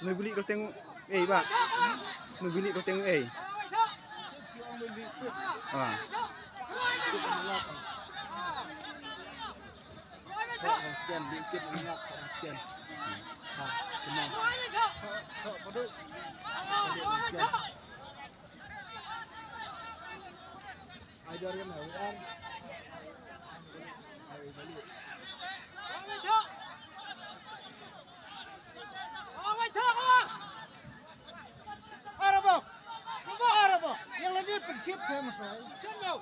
Nabili kau tengok Pak. Nabili kau tengok Sekian dikit minyak sekian. Tenang. Paduk. Sekian. Ajarkan harian. Hari balik. Arabo. Yang lagi prinsip saya masalah. Semua.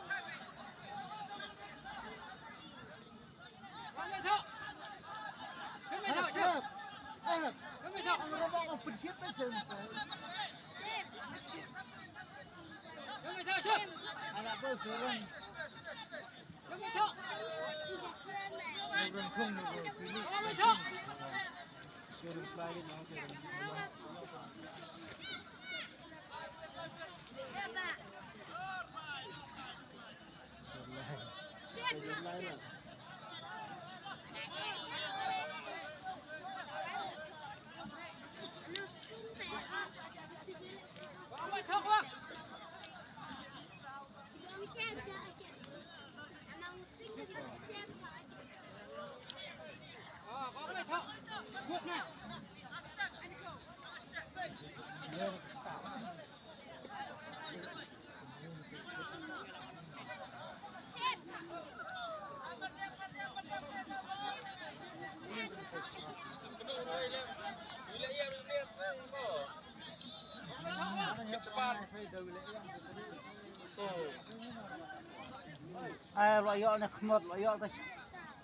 Loyok ni khmot, loyok tu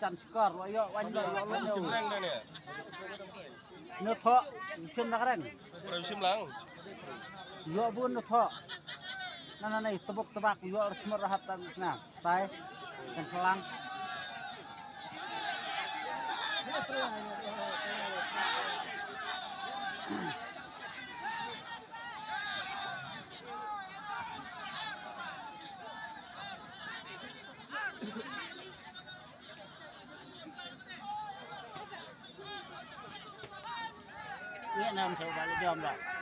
chan skor, loyok wan loyok ni. Nuthok, sim nak kan? Sim lang. Yo bun nuthok. Nana ni tebuk tebak yo khmot rahat tan sana. Tai dan selang. Việt Nam sẽ balik jam dah.